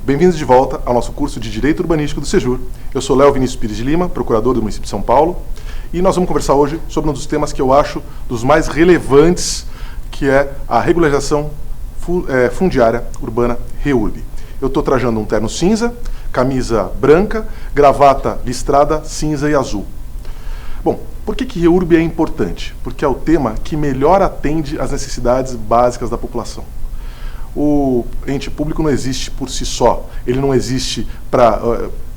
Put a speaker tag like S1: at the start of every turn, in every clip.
S1: Bem-vindos de volta ao nosso curso de Direito Urbanístico do Sejur. Eu sou Léo Vinícius Pires de Lima, procurador do município de São Paulo, e nós vamos conversar hoje sobre um dos temas que eu acho dos mais relevantes, que é a regularização fundiária urbana REURB. Eu estou trajando um terno cinza, camisa branca, gravata listrada cinza e azul. Bom, por que REURB é importante? Porque é o tema que melhor atende às necessidades básicas da população. O ente público não existe por si só, ele não existe para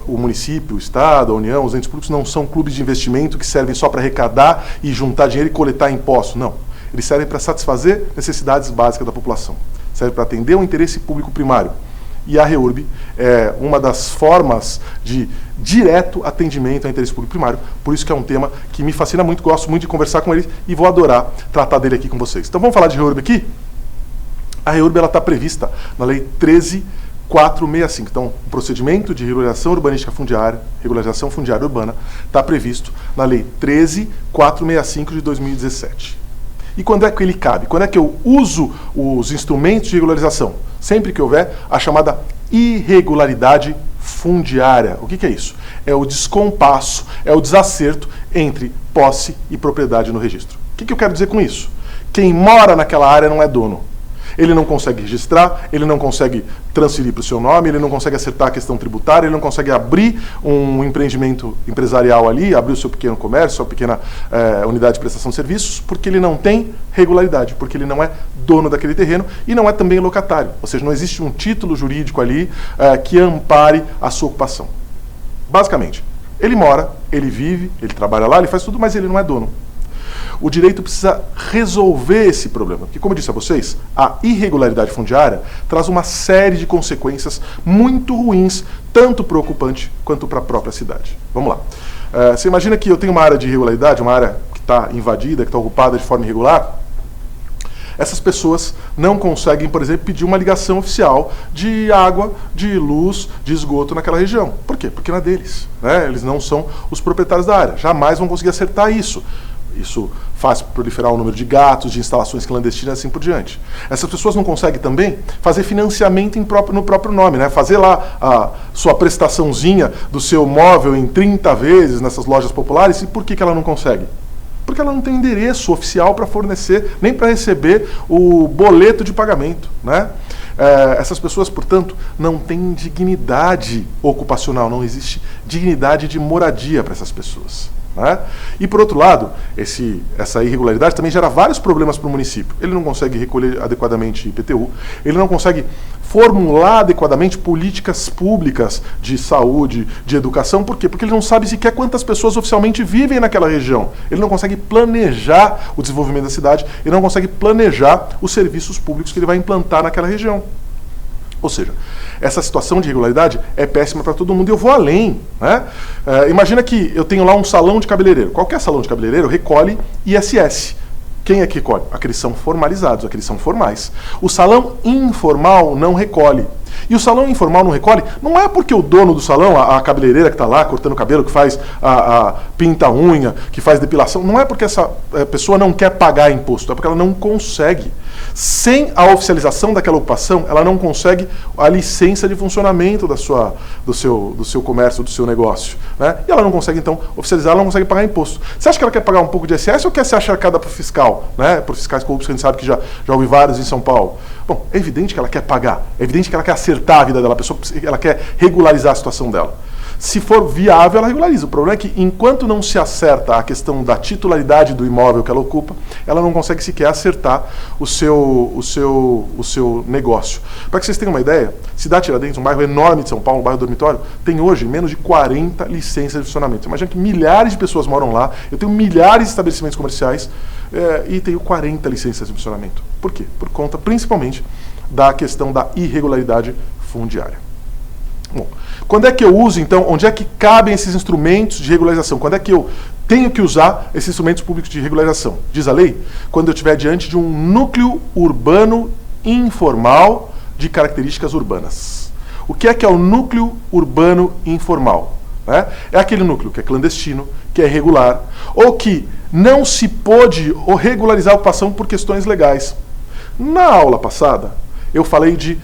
S1: o município, o Estado, a União, os entes públicos não são clubes de investimento que servem só para arrecadar e juntar dinheiro e coletar impostos, não. Eles servem para satisfazer necessidades básicas da população, servem para atender um interesse público primário. E a REURB é uma das formas de direto atendimento ao interesse público primário, por isso que é um tema que me fascina muito, gosto muito de conversar com ele e vou adorar tratar dele aqui com vocês. Então vamos falar de REURB aqui? A REURB está prevista na Lei 13.465. Então, o procedimento de regularização urbanística fundiária, regularização fundiária urbana, está previsto na Lei 13.465 de 2017. E quando é que ele cabe? Quando é que eu uso os instrumentos de regularização? Sempre que houver a chamada irregularidade fundiária. O que é isso? É o descompasso, é o desacerto entre posse e propriedade no registro. O que eu quero dizer com isso? Quem mora naquela área não é dono. Ele não consegue registrar, ele não consegue transferir para o seu nome, ele não consegue acertar a questão tributária, ele não consegue abrir um empreendimento empresarial ali, abrir o seu pequeno comércio, sua pequena unidade de prestação de serviços, porque ele não tem regularidade, porque ele não é dono daquele terreno e não é também locatário. Ou seja, não existe um título jurídico ali que ampare a sua ocupação. Basicamente, ele mora, ele vive, ele trabalha lá, ele faz tudo, mas ele não é dono. O direito precisa resolver esse problema, porque, como eu disse a vocês, a irregularidade fundiária traz uma série de consequências muito ruins, tanto para o ocupante quanto para a própria cidade. Vamos lá. Você imagina que eu tenho uma área de irregularidade, uma área que está invadida, que está ocupada de forma irregular. Essas pessoas não conseguem, por exemplo, pedir uma ligação oficial de água, de luz, de esgoto naquela região. Por quê? Porque não é deles, né? Eles não são os proprietários da área. Jamais vão conseguir acertar isso. Isso faz proliferar o número de gatos, de instalações clandestinas e assim por diante. Essas pessoas não conseguem também fazer financiamento no próprio nome, né? Fazer lá a sua prestaçãozinha do seu móvel em 30 vezes nessas lojas populares. E por que ela não consegue? Porque ela não tem endereço oficial para fornecer, nem para receber o boleto de pagamento, né? Essas pessoas, portanto, não têm dignidade ocupacional, não existe dignidade de moradia para essas pessoas. Né? E, por outro lado, essa irregularidade também gera vários problemas para o município. Ele não consegue recolher adequadamente IPTU, ele não consegue formular adequadamente políticas públicas de saúde, de educação. Por quê? Porque ele não sabe sequer quantas pessoas oficialmente vivem naquela região. Ele não consegue planejar o desenvolvimento da cidade, ele não consegue planejar os serviços públicos que ele vai implantar naquela região. Ou seja, essa situação de irregularidade é péssima para todo mundo. E eu vou além, né? Imagina que eu tenho lá um salão de cabeleireiro. Qualquer salão de cabeleireiro recolhe ISS. Quem é que recolhe? Aqueles são formalizados, aqueles são formais. O salão informal não recolhe. E o salão informal não recolhe, não é porque o dono do salão, a cabeleireira que está lá cortando o cabelo, que faz pinta a unha, que faz depilação, não é porque essa pessoa não quer pagar imposto, é porque ela não consegue. Sem a oficialização daquela ocupação, ela não consegue a licença de funcionamento do seu comércio, do seu negócio. Né? E ela não consegue, então, oficializar, ela não consegue pagar imposto. Você acha que ela quer pagar um pouco de ISS ou quer ser acharcada por fiscal? Né? Por fiscais corruptos, que a gente sabe que já ouvi vários em São Paulo. Bom, é evidente que ela quer pagar, é evidente que ela quer acertar a vida dela, ela quer regularizar a situação dela. Se for viável, ela regulariza. O problema é que, enquanto não se acerta a questão da titularidade do imóvel que ela ocupa, ela não consegue sequer acertar o seu negócio. Para que vocês tenham uma ideia, Cidade Tiradentes, um bairro enorme de São Paulo, um bairro dormitório, tem hoje menos de 40 licenças de funcionamento. Imagina que milhares de pessoas moram lá, eu tenho milhares de estabelecimentos comerciais e tenho 40 licenças de funcionamento. Por quê? Por conta, principalmente, da questão da irregularidade fundiária. Bom, quando é que eu uso, então, onde é que cabem esses instrumentos de regularização? Quando é que eu tenho que usar esses instrumentos públicos de regularização? Diz a lei, quando eu estiver diante de um núcleo urbano informal de características urbanas. O que é o núcleo urbano informal? É aquele núcleo que é clandestino, que é irregular, ou que não se pôde regularizar a ocupação por questões legais. Na aula passada, eu falei de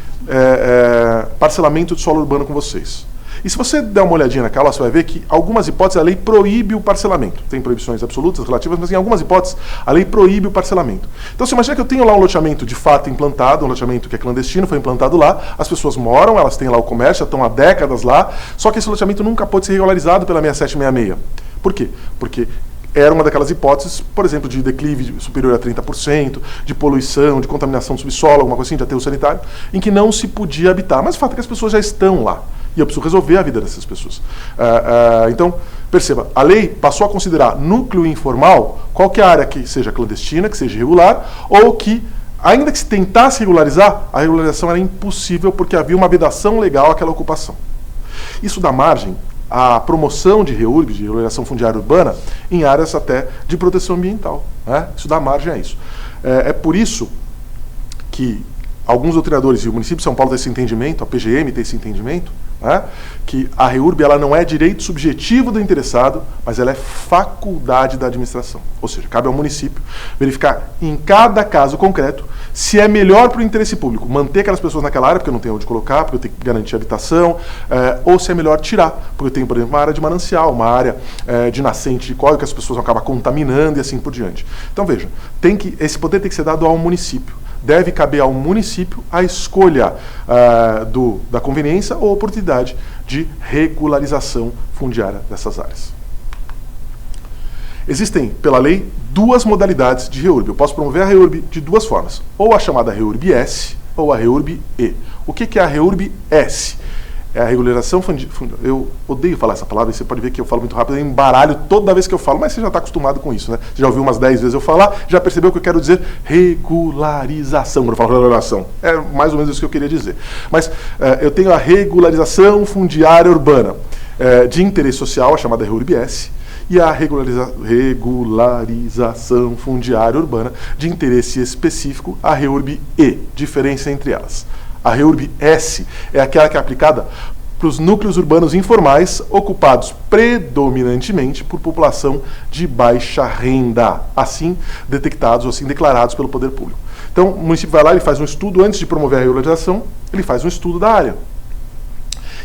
S1: parcelamento de solo urbano com vocês. E se você der uma olhadinha naquela aula, você vai ver que algumas hipóteses a lei proíbe o parcelamento. Tem proibições absolutas, relativas, mas em algumas hipóteses a lei proíbe o parcelamento. Então você imagina que eu tenho lá um loteamento de fato implantado, um loteamento que é clandestino, foi implantado lá, as pessoas moram, elas têm lá o comércio, estão há décadas lá, só que esse loteamento nunca pôde ser regularizado pela 6766. Por quê? Porque era uma daquelas hipóteses, por exemplo, de declive superior a 30%, de poluição, de contaminação do subsolo, alguma coisa assim, de aterro sanitário, em que não se podia habitar. Mas o fato é que as pessoas já estão lá. E eu preciso resolver a vida dessas pessoas. Então, perceba, a lei passou a considerar núcleo informal qualquer área que seja clandestina, que seja irregular, ou que, ainda que se tentasse regularizar, a regularização era impossível porque havia uma vedação legal àquela ocupação. Isso dá margem à promoção de REURB, de regularização fundiária urbana, em áreas até de proteção ambiental. Né? Isso dá margem a isso. É por isso que alguns doutrinadores, e o município de São Paulo tem esse entendimento, a PGM tem esse entendimento, né, que a REURB ela não é direito subjetivo do interessado, mas ela é faculdade da administração. Ou seja, cabe ao município verificar em cada caso concreto se é melhor para o interesse público manter aquelas pessoas naquela área, porque eu não tenho onde colocar, porque eu tenho que garantir habitação, ou se é melhor tirar, porque eu tenho, por exemplo, uma área de manancial, uma área de nascente de córrego que as pessoas vão acabar contaminando e assim por diante. Então veja, esse poder tem que ser dado ao município. Deve caber ao município a escolha da conveniência ou oportunidade de regularização fundiária dessas áreas. Existem, pela lei, duas modalidades de REURB. Eu posso promover a REURB de duas formas, ou a chamada REURB-S ou a REURB-E. O que é a REURB-S? É a regularização fundiária. Eu odeio falar essa palavra, e você pode ver que eu falo muito rápido, eu embaralho toda vez que eu falo, mas você já está acostumado com isso, né? Você já ouviu umas 10 vezes eu falar, já percebeu que eu quero dizer regularização. Quando eu falo regularização, é mais ou menos isso que eu queria dizer. Mas eu tenho a regularização fundiária urbana de interesse social, a chamada REURB-S, e a regularização fundiária urbana de interesse específico, a REURB-E. Diferença entre elas. A REURB-S é aquela que é aplicada para os núcleos urbanos informais ocupados predominantemente por população de baixa renda, assim detectados ou assim declarados pelo poder público. Então, o município vai lá, ele faz um estudo, antes de promover a regularização, ele faz um estudo da área.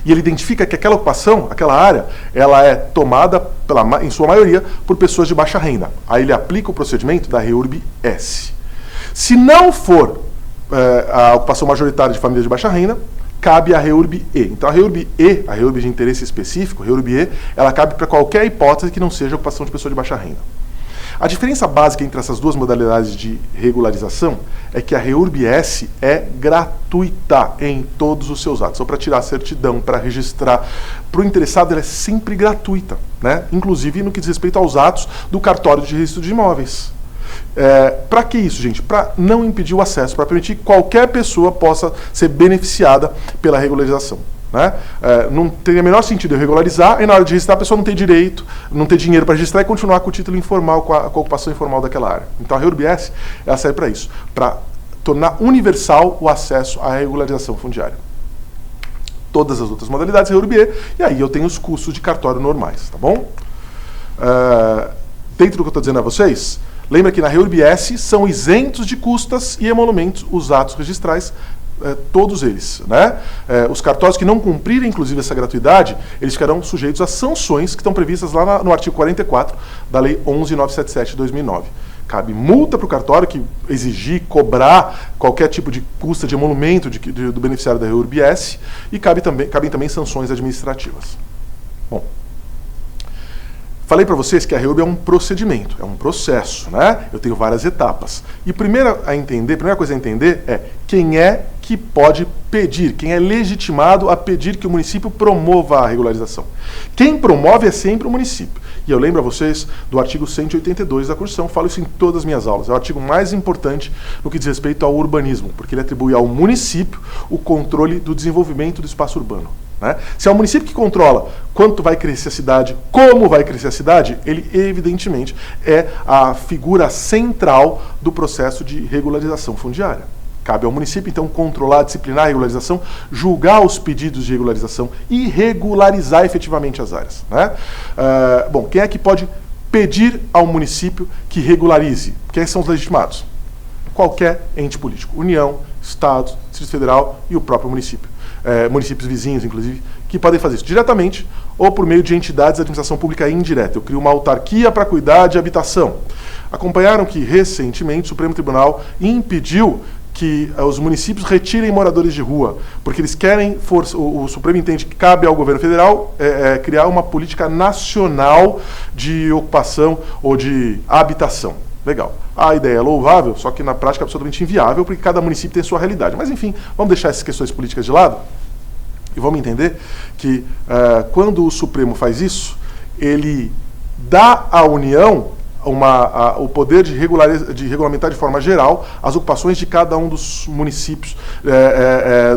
S1: E ele identifica que aquela ocupação, aquela área, ela é tomada, em sua maioria, por pessoas de baixa renda. Aí ele aplica o procedimento da REURB-S. Se não for a ocupação majoritária de famílias de baixa renda, cabe a REURB-E. Então a REURB-E, a REURB de interesse específico, a REURB-E, ela cabe para qualquer hipótese que não seja ocupação de pessoa de baixa renda. A diferença básica entre essas duas modalidades de regularização é que a REURB-S é gratuita em todos os seus atos. Ou para tirar a certidão, para registrar. Para o interessado, ela é sempre gratuita, né? Inclusive no que diz respeito aos atos do cartório de registro de imóveis. Para que isso, gente? Para não impedir o acesso, para permitir que qualquer pessoa possa ser beneficiada pela regularização. Né? Não teria o menor sentido eu regularizar e na hora de registrar a pessoa não ter direito, não ter dinheiro para registrar e continuar com o título informal, com a ocupação informal daquela área. Então a REURB-S ela serve para isso, para tornar universal o acesso à regularização fundiária. Todas as outras modalidades REURB-E, e aí eu tenho os custos de cartório normais, tá bom? Dentro do que eu estou dizendo a vocês, lembra que na REURB-S são isentos de custas e emolumentos os atos registrais, todos eles. Né? Os cartórios que não cumprirem, inclusive, essa gratuidade, eles ficarão sujeitos a sanções que estão previstas lá no artigo 44 da Lei 11.977 de 2009. Cabe multa para o cartório que exigir, cobrar qualquer tipo de custa de emolumento do beneficiário da REURB-S e cabem também sanções administrativas. Bom, falei para vocês que a REURB é um procedimento, é um processo, né? Eu tenho várias etapas. E a primeira coisa a entender é quem é que pode pedir, quem é legitimado a pedir que o município promova a regularização. Quem promove é sempre o município. E eu lembro a vocês do artigo 182 da Constituição, falo isso em todas as minhas aulas. É o artigo mais importante no que diz respeito ao urbanismo, porque ele atribui ao município o controle do desenvolvimento do espaço urbano. Né? Se é o município que controla quanto vai crescer a cidade, como vai crescer a cidade, ele evidentemente é a figura central do processo de regularização fundiária. Cabe ao município, então, controlar, disciplinar a regularização, julgar os pedidos de regularização e regularizar efetivamente as áreas. Né? Bom, quem é que pode pedir ao município que regularize? Quem são os legitimados? Qualquer ente político. União, Estados, Distrito Federal e o próprio município. Municípios vizinhos, inclusive, que podem fazer isso diretamente ou por meio de entidades de administração pública indireta. Eu crio uma autarquia para cuidar de habitação. Acompanharam que, recentemente, o Supremo Tribunal impediu que os municípios retirem moradores de rua, porque eles querem, o Supremo entende que cabe ao governo federal criar uma política nacional de ocupação ou de habitação. Legal. A ideia é louvável, só que na prática é absolutamente inviável, porque cada município tem sua realidade. Mas, enfim, vamos deixar essas questões políticas de lado e vamos entender que quando o Supremo faz isso, ele dá à União o poder de regulamentar de forma geral as ocupações de cada um dos municípios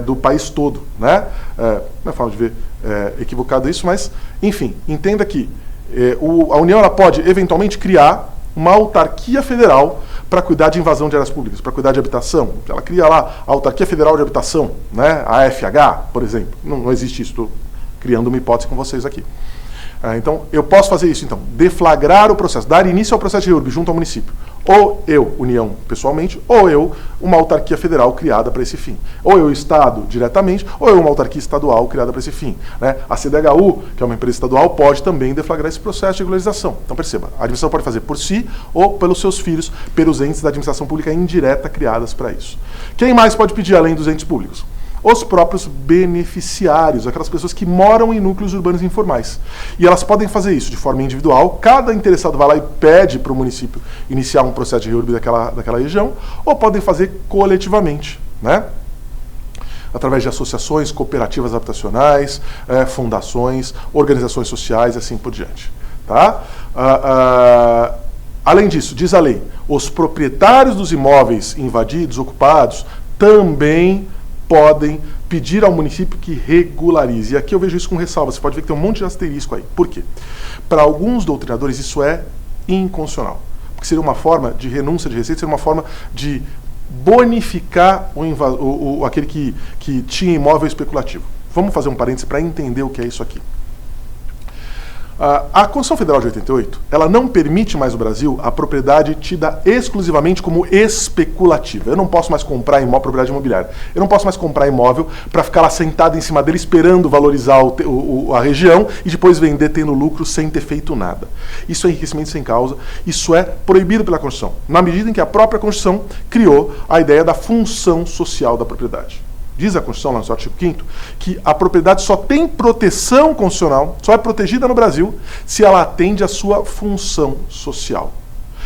S1: do país todo. Né? Não é forma de ver equivocado isso, mas, enfim, entenda que a União ela pode, eventualmente, criar uma autarquia federal para cuidar de invasão de áreas públicas, para cuidar de habitação. Ela cria lá a Autarquia Federal de Habitação, né? A AFH, por exemplo. Não existe isso, estou criando uma hipótese com vocês aqui. Então, eu posso fazer isso, então, deflagrar o processo, dar início ao processo de REURB junto ao município. Ou eu, União, pessoalmente, ou eu, uma autarquia federal criada para esse fim. Ou eu, Estado, diretamente, ou eu, uma autarquia estadual criada para esse fim. Né? A CDHU, que é uma empresa estadual, pode também deflagrar esse processo de regularização. Então, perceba, a administração pode fazer por si ou pelos seus filhos, pelos entes da administração pública indireta criadas para isso. Quem mais pode pedir além dos entes públicos? Os próprios beneficiários, aquelas pessoas que moram em núcleos urbanos informais. E elas podem fazer isso de forma individual, cada interessado vai lá e pede para o município iniciar um processo de REURB daquela região, ou podem fazer coletivamente, né? Através de associações, cooperativas habitacionais, fundações, organizações sociais e assim por diante. Tá? Além disso, diz a lei, os proprietários dos imóveis invadidos, ocupados, também podem pedir ao município que regularize. E aqui eu vejo isso com ressalva. Você pode ver que tem um monte de asterisco aí. Por quê? Para alguns doutrinadores isso é inconstitucional. Porque seria uma forma de renúncia de receita, seria uma forma de bonificar aquele que tinha imóvel especulativo. Vamos fazer um parêntese para entender o que é isso aqui. A Constituição Federal de 88, ela não permite mais no Brasil a propriedade tida exclusivamente como especulativa. Eu não posso mais comprar propriedade imobiliária. Eu não posso mais comprar imóvel para ficar lá sentado em cima dele esperando valorizar a região e depois vender tendo lucro sem ter feito nada. Isso é enriquecimento sem causa. Isso é proibido pela Constituição, na medida em que a própria Constituição criou a ideia da função social da propriedade. Diz a Constituição, lá no seu artigo 5º, que a propriedade só tem proteção constitucional, só é protegida no Brasil, se ela atende à sua função social.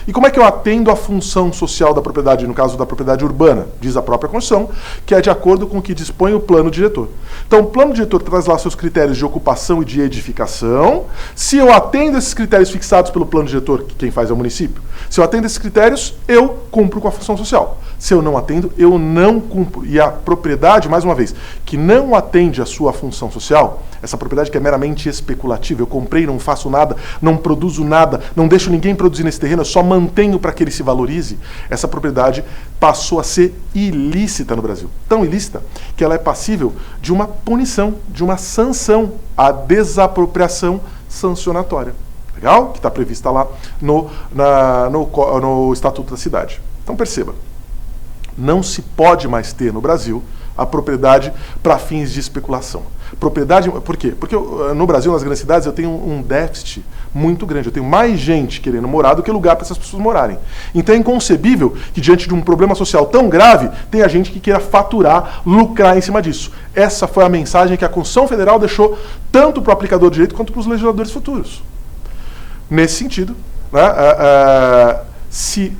S1: E como é que eu atendo à função social da propriedade, no caso da propriedade urbana? Diz a própria Constituição, que é de acordo com o que dispõe o plano diretor. Então, o plano diretor traz lá seus critérios de ocupação e de edificação. Se eu atendo esses critérios fixados pelo plano diretor, que quem faz é o município, se eu atendo esses critérios, eu cumpro com a função social. Se eu não atendo, eu não cumpro. E a propriedade, mais uma vez, que não atende à sua função social, essa propriedade que é meramente especulativa, eu comprei, não faço nada, não produzo nada, não deixo ninguém produzir nesse terreno, eu só mantenho para que ele se valorize, essa propriedade passou a ser ilícita no Brasil. Tão ilícita que ela é passível de uma punição, de uma sanção, a desapropriação sancionatória. Legal? Que está prevista lá no Estatuto da Cidade. Então perceba, não se pode mais ter no Brasil a propriedade para fins de especulação. Propriedade, por quê? Porque no Brasil, nas grandes cidades, eu tenho um déficit muito grande. Eu tenho mais gente querendo morar do que lugar para essas pessoas morarem. Então é inconcebível que, diante de um problema social tão grave, tenha gente que queira faturar, lucrar em cima disso. Essa foi a mensagem que a Constituição Federal deixou tanto para o aplicador de direito quanto para os legisladores futuros. Nesse sentido, né, se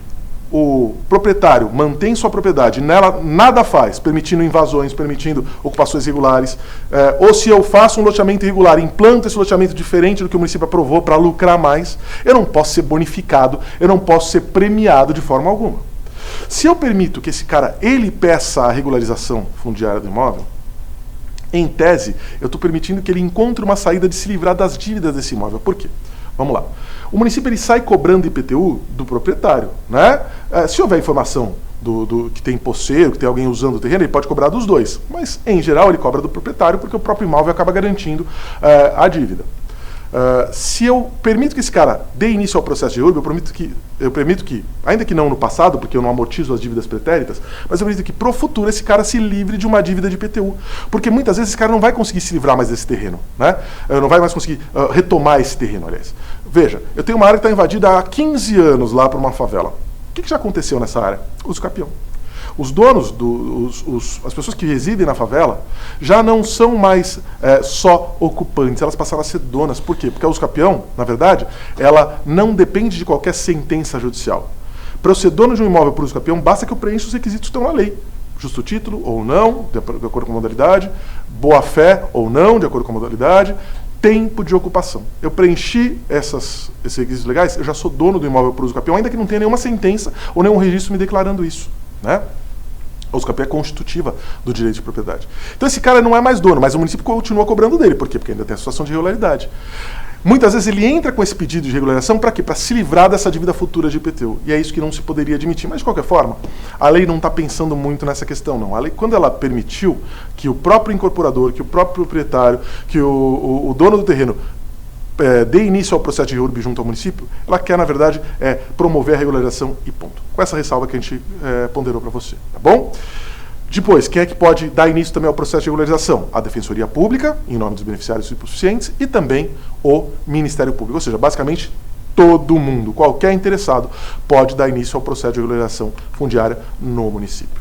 S1: o proprietário mantém sua propriedade, nela nada faz, permitindo invasões, permitindo ocupações irregulares, ou se eu faço um loteamento irregular, implanto esse loteamento diferente do que o município aprovou para lucrar mais, eu não posso ser bonificado, eu não posso ser premiado de forma alguma. Se eu permito que esse cara, ele peça a regularização fundiária do imóvel, em tese, eu estou permitindo que ele encontre uma saída de se livrar das dívidas desse imóvel. Por quê? Vamos lá. O município ele sai cobrando IPTU do proprietário, né? Se houver informação que tem posseiro, que tem alguém usando o terreno, ele pode cobrar dos dois. Mas, em geral, ele cobra do proprietário porque o próprio imóvel acaba garantindo a dívida. Se eu permito que esse cara dê início ao processo de REURB, eu permito que, ainda que não no passado, porque eu não amortizo as dívidas pretéritas, mas eu permito que pro futuro esse cara se livre de uma dívida de IPTU. Porque muitas vezes esse cara não vai conseguir se livrar mais desse terreno, né? Não vai mais conseguir retomar esse terreno, aliás. Veja, eu tenho uma área que está invadida há 15 anos lá por uma favela. O que já aconteceu nessa área? Uso capião. Os donos, as pessoas que residem na favela, já não são mais só ocupantes, elas passaram a ser donas. Por quê? Porque a usucapião, na verdade, ela não depende de qualquer sentença judicial. Para eu ser dono de um imóvel por usucapião, basta que eu preencha os requisitos que estão na lei. Justo título ou não, de acordo com a modalidade, boa-fé ou não, de acordo com a modalidade, tempo de ocupação. Eu preenchi esses requisitos legais, eu já sou dono do imóvel por usucapião, ainda que não tenha nenhuma sentença ou nenhum registro me declarando isso, né? A usucapião é constitutiva do direito de propriedade. Então esse cara não é mais dono, mas o município continua cobrando dele. Por quê? Porque ainda tem a situação de irregularidade. Muitas vezes ele entra com esse pedido de regularização para quê? Para se livrar dessa dívida futura de IPTU. E é isso que não se poderia admitir. Mas, de qualquer forma, a lei não está pensando muito nessa questão, não. A lei, quando ela permitiu que o próprio incorporador, que o próprio proprietário, que o dono do terreno dê início ao processo de REURB junto ao município, ela quer, na verdade, promover a regularização e ponto. Com essa ressalva que a gente ponderou para você, tá bom? Depois, quem é que pode dar início também ao processo de regularização? A Defensoria Pública, em nome dos beneficiários hipossuficientes, e também o Ministério Público. Ou seja, basicamente, todo mundo, qualquer interessado, pode dar início ao processo de regularização fundiária no município.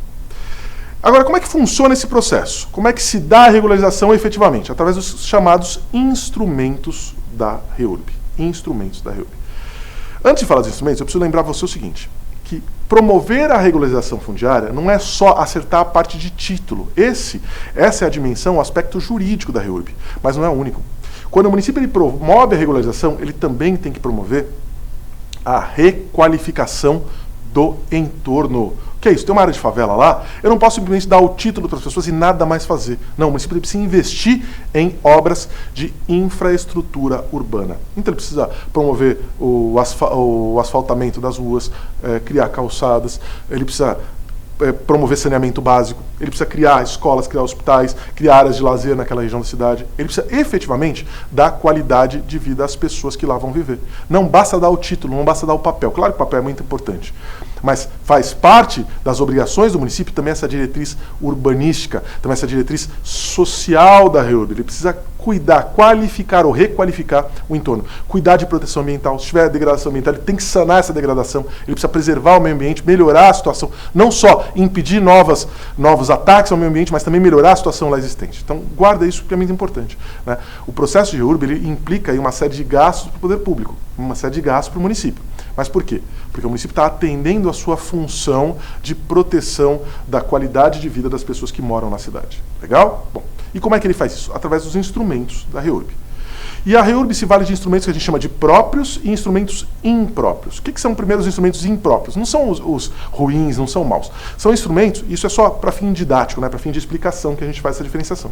S1: Agora, como é que funciona esse processo? Como é que se dá a regularização efetivamente? Através dos chamados instrumentos da REURB. Instrumentos da REURB. Antes de falar dos instrumentos, eu preciso lembrar você o seguinte, que promover a regularização fundiária não é só acertar a parte de título. Essa é a dimensão, o aspecto jurídico da REURB, mas não é o único. Quando o município ele promove a regularização, ele também tem que promover a requalificação do entorno. O que é isso? Tem uma área de favela lá, eu não posso simplesmente dar o título para as pessoas e nada mais fazer. Não, o município precisa investir em obras de infraestrutura urbana. Então ele precisa promover o asfaltamento das ruas, criar calçadas, ele precisa promover saneamento básico, ele precisa criar escolas, criar hospitais, criar áreas de lazer naquela região da cidade. Ele precisa efetivamente dar qualidade de vida às pessoas que lá vão viver. Não basta dar o título, não basta dar o papel. Claro que o papel é muito importante, mas faz parte das obrigações do município também essa diretriz urbanística, também essa diretriz social da REURB. Ele precisa cuidar, qualificar ou requalificar o entorno. Cuidar de proteção ambiental. Se tiver degradação ambiental, ele tem que sanar essa degradação. Ele precisa preservar o meio ambiente, melhorar a situação. Não só impedir novos ataques ao meio ambiente, mas também melhorar a situação lá existente. Então, guarda isso porque é muito importante, né? O processo de REURB ele implica aí uma série de gastos para o poder público, uma série de gastos para o município. Mas por quê? Porque o município está atendendo a sua função de proteção da qualidade de vida das pessoas que moram na cidade. Legal? Bom, e como é que ele faz isso? Através dos instrumentos da REURB. E a REURB se vale de instrumentos que a gente chama de próprios e instrumentos impróprios. O que são primeiro os instrumentos impróprios? Não são os ruins, não são maus. São instrumentos, isso é só para fim didático, né, para fim de explicação que a gente faz essa diferenciação.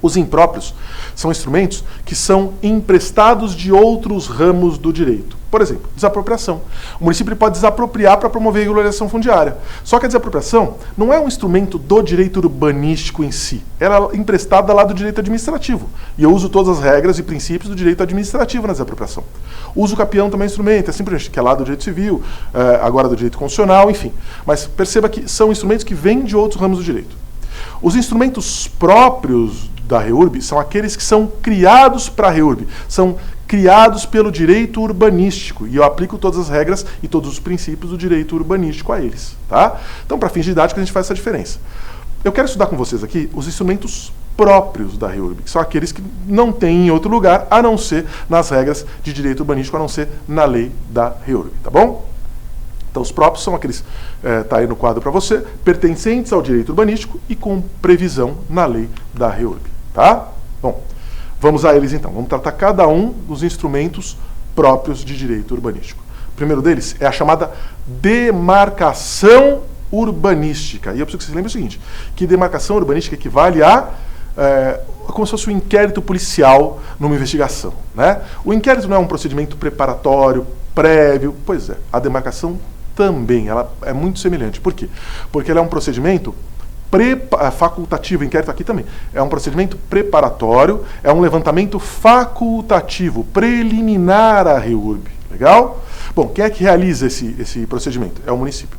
S1: Os impróprios são instrumentos que são emprestados de outros ramos do direito. Por exemplo, desapropriação. O município pode desapropriar para promover a regularização fundiária. Só que a desapropriação não é um instrumento do direito urbanístico em si. Ela é emprestada lá do direito administrativo. E eu uso todas as regras e princípios do direito administrativo na desapropriação. O uso capião também é um instrumento, é simplesmente que é lá do direito civil, agora do direito constitucional, enfim. Mas perceba que são instrumentos que vêm de outros ramos do direito. Os instrumentos próprios da REURB são aqueles que são criados para a REURB, são criados pelo direito urbanístico, e eu aplico todas as regras e todos os princípios do direito urbanístico a eles, tá? Então, para fins didáticos, a gente faz essa diferença. Eu quero estudar com vocês aqui os instrumentos próprios da REURB, que são aqueles que não tem em outro lugar, a não ser nas regras de direito urbanístico, a não ser na lei da REURB, tá bom? Então, os próprios são aqueles, está aí no quadro para você, pertencentes ao direito urbanístico e com previsão na lei da REURB, tá? Bom, vamos a eles então. Vamos tratar cada um dos instrumentos próprios de direito urbanístico. O primeiro deles é a chamada demarcação urbanística. E eu preciso que vocês lembrem o seguinte, que demarcação urbanística equivale a como se fosse um inquérito policial numa investigação, né? O inquérito não é um procedimento preparatório, prévio, pois é, a demarcação também, ela é muito semelhante. Por quê? Porque ela é um procedimento facultativo, inquérito aqui também, é um procedimento preparatório, é um levantamento facultativo, preliminar à REURB. Legal? Bom, quem é que realiza esse procedimento? É o município.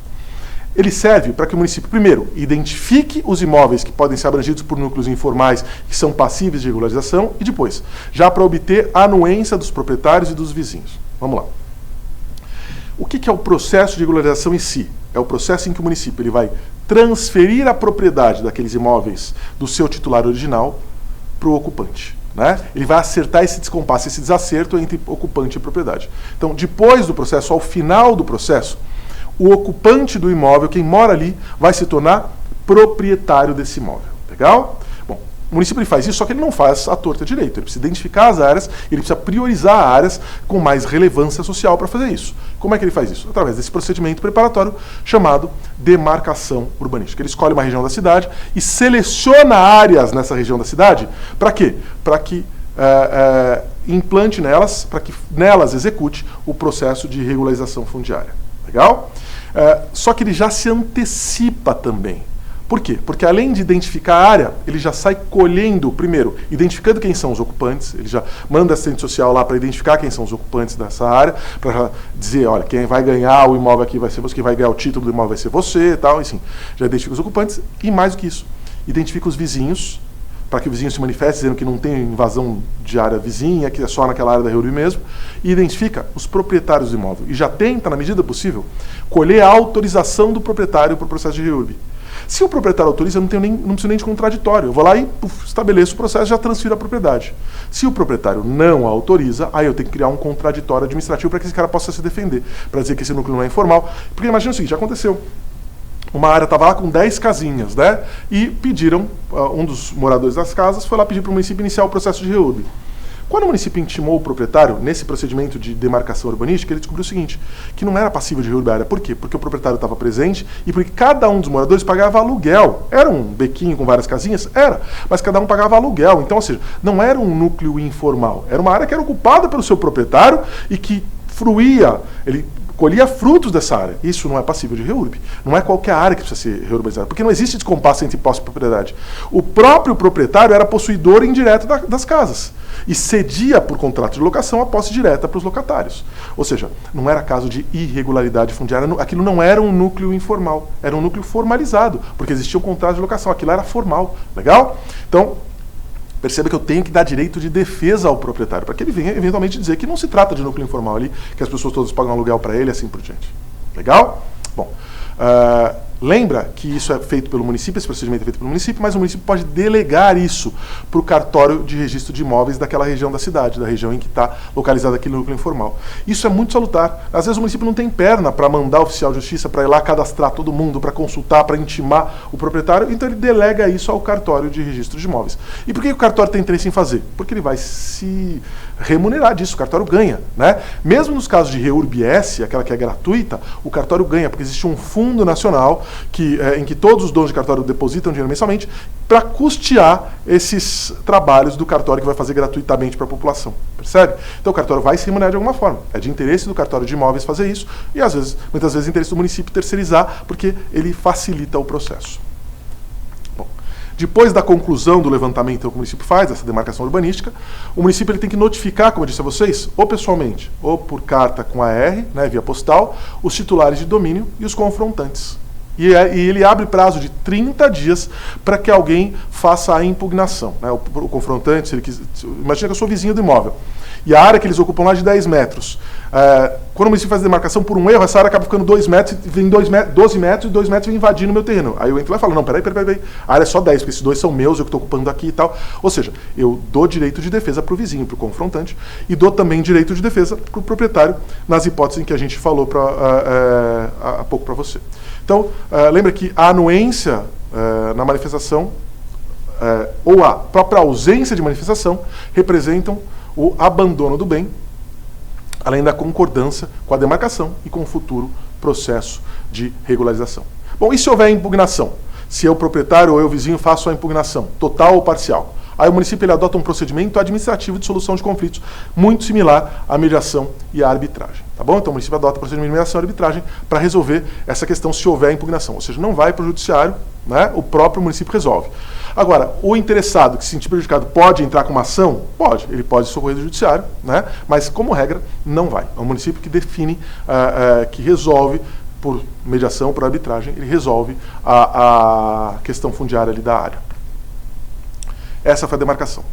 S1: Ele serve para que o município, primeiro, identifique os imóveis que podem ser abrangidos por núcleos informais que são passíveis de regularização e depois, já para obter a anuência dos proprietários e dos vizinhos. Vamos lá. O que é o processo de regularização em si? É o processo em que o município ele vai transferir a propriedade daqueles imóveis do seu titular original para o ocupante. Né? Ele vai acertar esse descompasso, esse desacerto entre ocupante e propriedade. Então, depois do processo, ao final do processo, o ocupante do imóvel, quem mora ali, vai se tornar proprietário desse imóvel. Legal? Bom, o município ele faz isso, só que ele não faz à torta direito. Ele precisa identificar as áreas, ele precisa priorizar áreas com mais relevância social para fazer isso. Como é que ele faz isso? Através desse procedimento preparatório chamado demarcação urbanística. Ele escolhe uma região da cidade e seleciona áreas nessa região da cidade. Para quê? Para que implante nelas, para que nelas execute o processo de regularização fundiária. Legal? Só que ele já se antecipa também. Por quê? Porque além de identificar a área, ele já sai colhendo, primeiro, identificando quem são os ocupantes, ele já manda assistente social lá para identificar quem são os ocupantes dessa área, para dizer, olha, quem vai ganhar o imóvel aqui vai ser você, quem vai ganhar o título do imóvel vai ser você e tal, enfim. Já identifica os ocupantes e, mais do que isso, identifica os vizinhos, para que o vizinho se manifeste dizendo que não tem invasão de área vizinha, que é só naquela área da REURB mesmo, e identifica os proprietários do imóvel. E já tenta, na medida possível, colher a autorização do proprietário para o processo de REURB. Se o proprietário autoriza, eu não preciso nem de contraditório. Eu vou lá e estabeleço o processo e já transfiro a propriedade. Se o proprietário não autoriza, aí eu tenho que criar um contraditório administrativo para que esse cara possa se defender, para dizer que esse núcleo não é informal. Porque imagina o seguinte, já aconteceu. Uma área estava lá com 10 casinhas, né? E pediram, um dos moradores das casas foi lá pedir para o município iniciar o processo de REURB. Quando o município intimou o proprietário, nesse procedimento de demarcação urbanística, ele descobriu o seguinte, que não era passível de REURB a área. Por quê? Porque o proprietário estava presente e porque cada um dos moradores pagava aluguel. Era um bequinho com várias casinhas? Era. Mas cada um pagava aluguel. Então, ou seja, não era um núcleo informal. Era uma área que era ocupada pelo seu proprietário e que fruía, ele colhia frutos dessa área. Isso não é passível de REURB. Não é qualquer área que precisa ser reurbanizada, porque não existe descompasso entre posse e propriedade. O próprio proprietário era possuidor indireto das casas e cedia por contrato de locação a posse direta para os locatários. Ou seja, não era caso de irregularidade fundiária, aquilo não era um núcleo informal, era um núcleo formalizado, porque existia um contrato de locação, aquilo era formal. Legal? Então, perceba que eu tenho que dar direito de defesa ao proprietário, para que ele venha eventualmente dizer que não se trata de núcleo informal ali, que as pessoas todas pagam aluguel para ele e assim por diante. Legal? Bom, lembra que isso é feito pelo município, esse procedimento é feito pelo município, mas o município pode delegar isso para o cartório de registro de imóveis daquela região da cidade, da região em que está localizado aquele núcleo informal. Isso é muito salutar. Às vezes o município não tem perna para mandar o oficial de justiça para ir lá cadastrar todo mundo, para consultar, para intimar o proprietário, então ele delega isso ao cartório de registro de imóveis. E por que o cartório tem interesse em fazer? Porque ele vai se remunerar disso, o cartório ganha, né? Mesmo nos casos de REURB-S, aquela que é gratuita, o cartório ganha, porque existe um fundo nacional em que todos os donos de cartório depositam dinheiro mensalmente para custear esses trabalhos do cartório que vai fazer gratuitamente para a população, percebe? Então o cartório vai se remunerar de alguma forma. É de interesse do cartório de imóveis fazer isso e muitas vezes é interesse do município terceirizar, porque ele facilita o processo. Depois da conclusão do levantamento que o município faz, essa demarcação urbanística, o município ele tem que notificar, como eu disse a vocês, ou pessoalmente, ou por carta com AR, né, via postal, os titulares de domínio e os confrontantes. E ele abre prazo de 30 dias para que alguém faça a impugnação. Né? O confrontante, se ele quiser, imagina que eu sou vizinho do imóvel, e a área que eles ocupam lá é de 10 metros. Quando o município faz a demarcação, por um erro, essa área acaba ficando 2 metros, vem 12 metros e 2 metros vem invadindo o meu terreno. Aí eu entro lá e falo, não, peraí, a área é só 10, porque esses 2 são meus, eu que estou ocupando aqui e tal. Ou seja, eu dou direito de defesa para o vizinho, para o confrontante, e dou também direito de defesa para o proprietário, nas hipóteses em que a gente falou há pouco para você. Então, lembra que a anuência na manifestação, ou a própria ausência de manifestação, representam o abandono do bem, além da concordância com a demarcação e com o futuro processo de regularização. Bom, e se houver impugnação? Se eu, proprietário ou eu, vizinho, faço a impugnação, total ou parcial? Aí o município ele adota um procedimento administrativo de solução de conflitos muito similar à mediação e à arbitragem. Tá bom? Então o município adota o procedimento de mediação e arbitragem para resolver essa questão se houver impugnação. Ou seja, não vai para o judiciário, né? O próprio município resolve. Agora, o interessado que se sentir prejudicado pode entrar com uma ação? Pode. Ele pode socorrer do judiciário, né? Mas, como regra, não vai. É o município que define, que resolve por mediação, por arbitragem, ele resolve a questão fundiária ali da área. Essa foi a demarcação.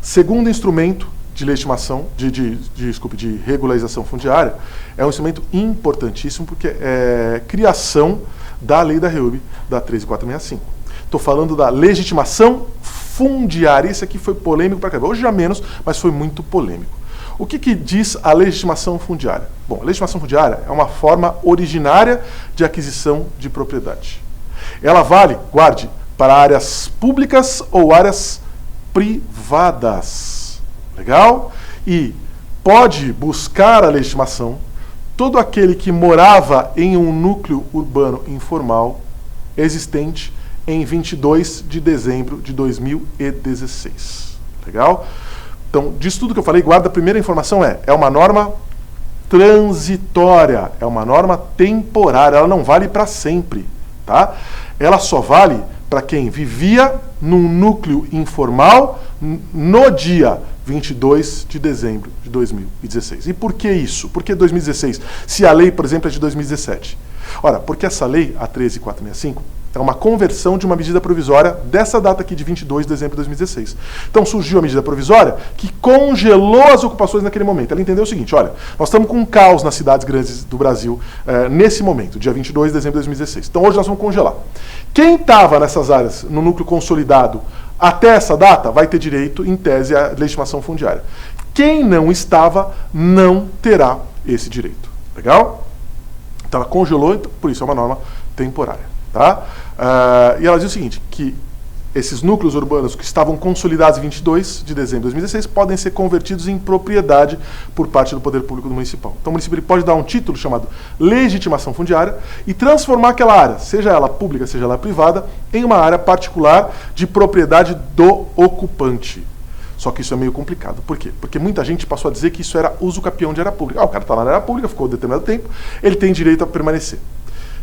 S1: Segundo instrumento de legitimação, de regularização fundiária, é um instrumento importantíssimo porque é criação da lei da REURB, da 13465. Estou falando da legitimação fundiária. Isso aqui foi polêmico para caramba. Hoje já menos, mas foi muito polêmico. O que diz a legitimação fundiária? Bom, a legitimação fundiária é uma forma originária de aquisição de propriedade. Ela vale, guarde, para áreas públicas ou áreas privadas. Legal? E pode buscar a legitimação todo aquele que morava em um núcleo urbano informal existente em 22 de dezembro de 2016. Legal? Então, disso tudo que eu falei, guarda, a primeira informação é uma norma transitória, é uma norma temporária, ela não vale para sempre, tá? Ela só vale para quem vivia num núcleo informal no dia 22 de dezembro de 2016. E por que isso? Por que 2016? Se a lei, por exemplo, é de 2017. Ora, porque essa lei, a 13465, é uma conversão de uma medida provisória dessa data aqui de 22 de dezembro de 2016. Então surgiu a medida provisória que congelou as ocupações naquele momento. Ela entendeu o seguinte, olha, nós estamos com um caos nas cidades grandes do Brasil nesse momento, dia 22 de dezembro de 2016. Então hoje nós vamos congelar. Quem estava nessas áreas, no núcleo consolidado, até essa data, vai ter direito, em tese, à legitimação fundiária. Quem não estava, não terá esse direito. Legal? Então ela congelou, então, por isso é uma norma temporária. Tá? E ela diz o seguinte, que esses núcleos urbanos que estavam consolidados em 22 de dezembro de 2016 podem ser convertidos em propriedade por parte do poder público do municipal. Então o município ele pode dar um título chamado legitimação fundiária e transformar aquela área, seja ela pública, seja ela privada, em uma área particular de propriedade do ocupante. Só que isso é meio complicado. Por quê? Porque muita gente passou a dizer que isso era uso capião de área pública. O cara está lá na área pública, ficou determinado tempo, ele tem direito a permanecer.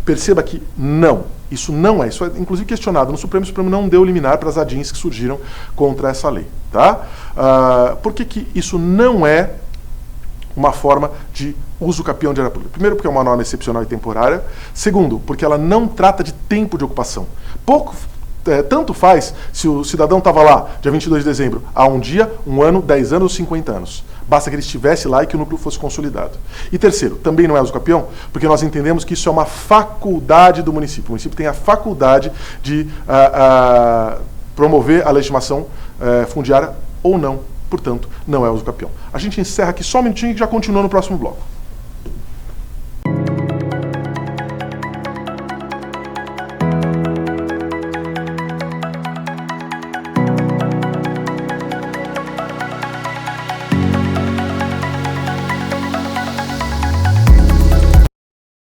S1: Perceba que não, isso não é, isso é inclusive questionado no Supremo, o Supremo não deu liminar para as ADINs que surgiram contra essa lei. Tá? Por que isso não é uma forma de uso capião de área pública? Primeiro, porque é uma norma excepcional e temporária. Segundo, porque ela não trata de tempo de ocupação. Tanto faz se o cidadão estava lá, dia 22 de dezembro, há um dia, 1 ano, 10 anos ou 50 anos. Basta que ele estivesse lá e que o núcleo fosse consolidado. E terceiro, também não é uso capião, porque nós entendemos que isso é uma faculdade do município. O município tem a faculdade de promover a legitimação fundiária ou não. Portanto, não é uso capião. A gente encerra aqui só um minutinho e já continua no próximo bloco.